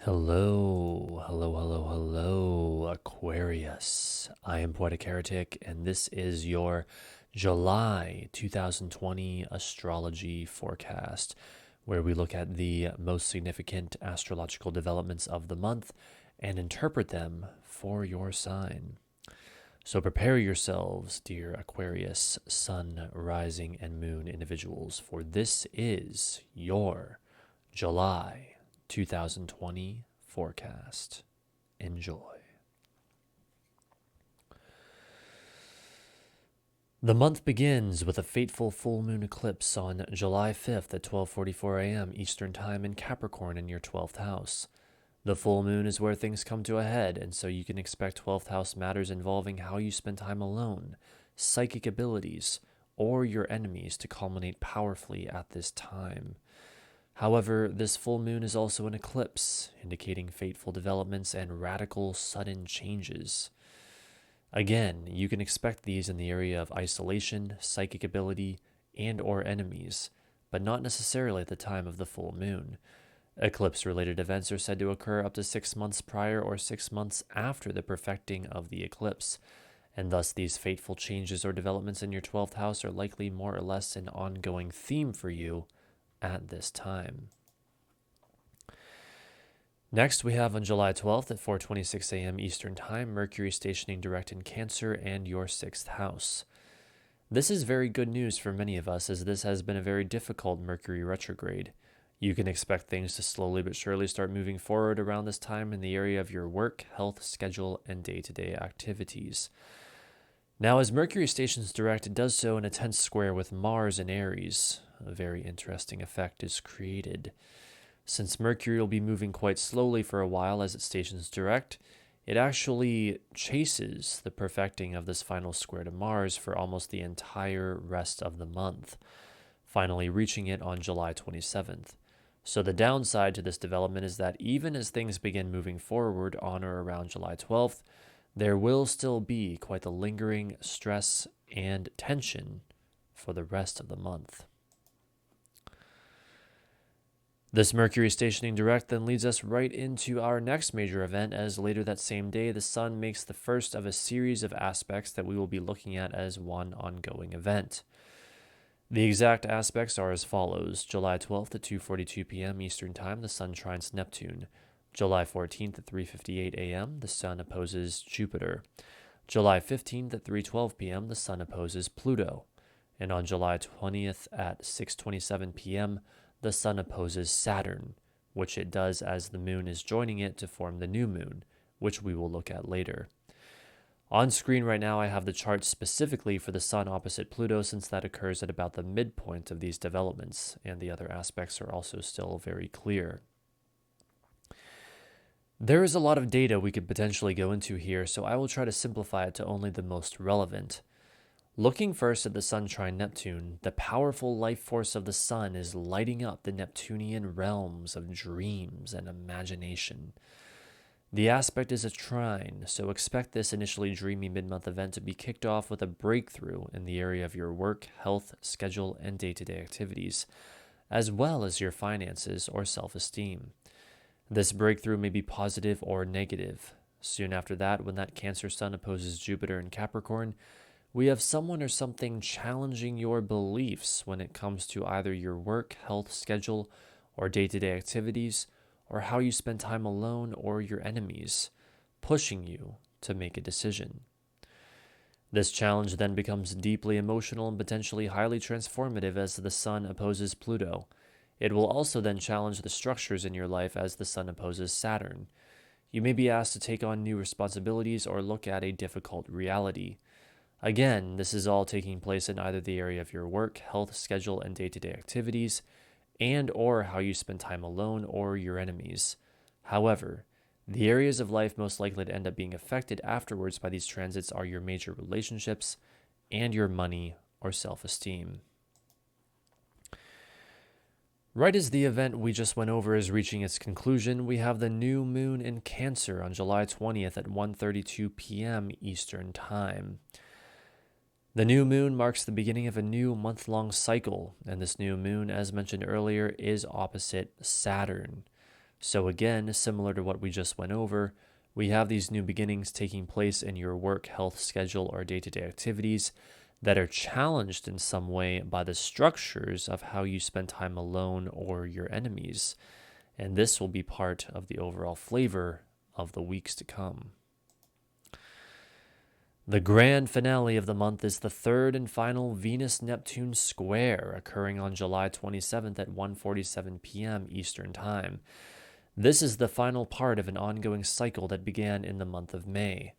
Hello, Aquarius. I am Poetic Heretic, and this is your July 2020 astrology forecast, where we look at the most significant astrological developments of the month and interpret them for your sign. So prepare yourselves, dear Aquarius, Sun, Rising, and Moon individuals, for this is your July 2020 forecast. Enjoy. The month begins with a fateful full moon eclipse on July 5th at 12:44 a.m. Eastern Time in Capricorn in your 12th house. The full moon is where things come to a head, and so you can expect 12th house matters involving how you spend time alone, psychic abilities, or your enemies to culminate powerfully at this time. However, this full moon is also an eclipse, indicating fateful developments and radical, sudden changes. Again, you can expect these in the area of isolation, psychic ability, and or enemies, but not necessarily at the time of the full moon. Eclipse-related events are said to occur up to 6 months prior or 6 months after the perfecting of the eclipse, and thus these fateful changes or developments in your 12th house are likely more or less an ongoing theme for you at this time. Next, we have on July 12th at 4:26 a.m. Eastern Time, Mercury stationing direct in Cancer and your 6th house. This is very good news for many of us, as this has been a very difficult Mercury retrograde. You can expect things to slowly but surely start moving forward around this time in the area of your work, health, schedule, and day-to-day activities. Now, as Mercury stations direct, it does so in a tense square with Mars in Aries. A very interesting effect is created. Since Mercury will be moving quite slowly for a while as it stations direct, it actually chases the perfecting of this final square to Mars for almost the entire rest of the month, finally reaching it on July 27th. So the downside to this development is that even as things begin moving forward on or around July 12th, there will still be quite the lingering stress and tension for the rest of the month. This Mercury stationing direct then leads us right into our next major event, as later that same day, the Sun makes the first of a series of aspects that we will be looking at as one ongoing event. The exact aspects are as follows. July 12th at 2:42 p.m. Eastern Time, the Sun trines Neptune. July 14th at 3:58 a.m., the Sun opposes Jupiter. July 15th at 3:12 p.m., the Sun opposes Pluto. And on July 20th at 6:27 p.m., the Sun opposes Saturn, which it does as the Moon is joining it to form the new Moon, which we will look at later. On screen right now, I have the chart specifically for the Sun opposite Pluto, since that occurs at about the midpoint of these developments, and the other aspects are also still very clear. There is a lot of data we could potentially go into here, so I will try to simplify it to only the most relevant. Looking first at the Sun trine Neptune, the powerful life force of the Sun is lighting up the Neptunian realms of dreams and imagination. The aspect is a trine, so expect this initially dreamy mid-month event to be kicked off with a breakthrough in the area of your work, health, schedule, and day-to-day activities, as well as your finances or self-esteem. This breakthrough may be positive or negative. Soon after that, when that Cancer Sun opposes Jupiter in Capricorn, we have someone or something challenging your beliefs when it comes to either your work, health, schedule, or day-to-day activities, or how you spend time alone or your enemies, pushing you to make a decision. This challenge then becomes deeply emotional and potentially highly transformative as the Sun opposes Pluto. It will also then challenge the structures in your life as the Sun opposes Saturn. You may be asked to take on new responsibilities or look at a difficult reality. Again, this is all taking place in either the area of your work, health, schedule, and day-to-day activities, and or how you spend time alone or your enemies. However, the areas of life most likely to end up being affected afterwards by these transits are your major relationships and your money or self-esteem. Right as the event we just went over is reaching its conclusion, we have the new moon in Cancer on July 20th at 1:32 p.m. Eastern Time. The new moon marks the beginning of a new month-long cycle, and this new moon, as mentioned earlier, is opposite Saturn. So again, similar to what we just went over, we have these new beginnings taking place in your work, health, schedule, or day-to-day activities that are challenged in some way by the structures of how you spend time alone or your enemies. And this will be part of the overall flavor of the weeks to come. The grand finale of the month is the third and final Venus-Neptune square, occurring on July 27th at 1:47 p.m. Eastern Time. This is the final part of an ongoing cycle that began in the month of May.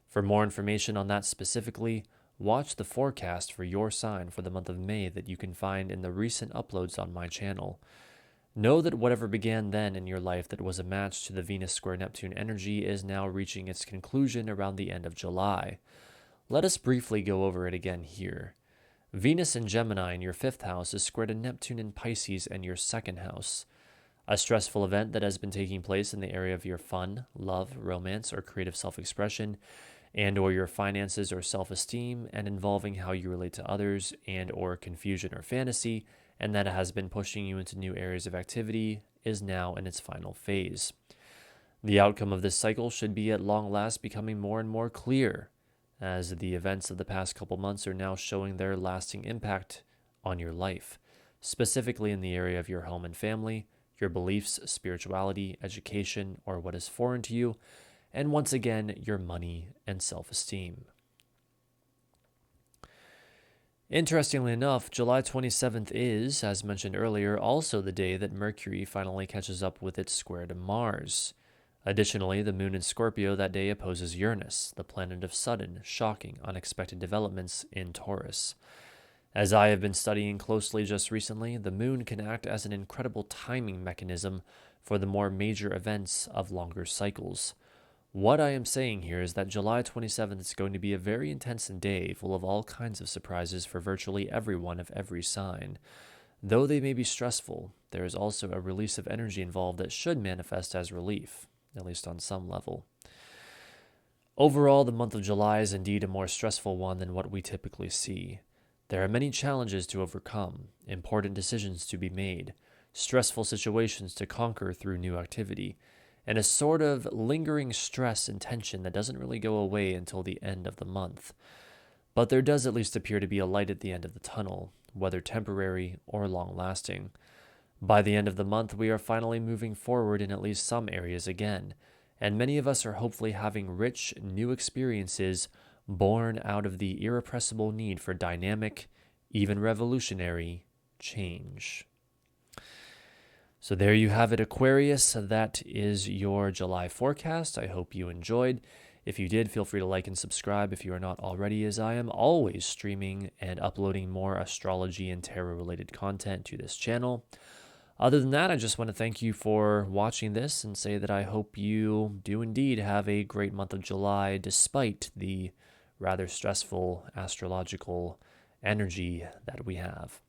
For more information on that specifically, watch the forecast for your sign for the month of May that you can find in the recent uploads on my channel. Know that whatever began then in your life that was a match to the Venus square Neptune energy is now reaching its conclusion around the end of July. Let us briefly go over it again here. Venus in Gemini in your 5th house is squared to Neptune in Pisces in your 2nd house. A stressful event that has been taking place in the area of your fun, love, romance, or creative self-expression, and or your finances or self-esteem, and involving how you relate to others and or confusion or fantasy, and that has been pushing you into new areas of activity, is now in its final phase. The outcome of this cycle should be at long last becoming more and more clear, as the events of the past couple months are now showing their lasting impact on your life, specifically in the area of your home and family, your beliefs, spirituality, education, or what is foreign to you, and once again, your money and self-esteem. Interestingly enough, July 27th is, as mentioned earlier, also the day that Mercury finally catches up with its square to Mars. Additionally, the moon in Scorpio that day opposes Uranus, the planet of sudden, shocking, unexpected developments in Taurus. As I have been studying closely just recently, the moon can act as an incredible timing mechanism for the more major events of longer cycles. What I am saying here is that July 27th is going to be a very intense day full of all kinds of surprises for virtually everyone of every sign. Though they may be stressful, there is also a release of energy involved that should manifest as relief, at least on some level. Overall, the month of July is indeed a more stressful one than what we typically see. There are many challenges to overcome, important decisions to be made, stressful situations to conquer through new activity, and a sort of lingering stress and tension that doesn't really go away until the end of the month. But there does at least appear to be a light at the end of the tunnel, whether temporary or long-lasting. By the end of the month, we are finally moving forward in at least some areas again, and many of us are hopefully having rich, new experiences born out of the irrepressible need for dynamic, even revolutionary, change. So there you have it, Aquarius. That is your July forecast. I hope you enjoyed. If you did, feel free to like and subscribe if you are not already, as I am always streaming and uploading more astrology and tarot-related content to this channel. Other than that, I just want to thank you for watching this and say that I hope you do indeed have a great month of July, despite the rather stressful astrological energy that we have.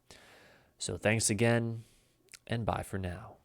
So thanks again, and bye for now.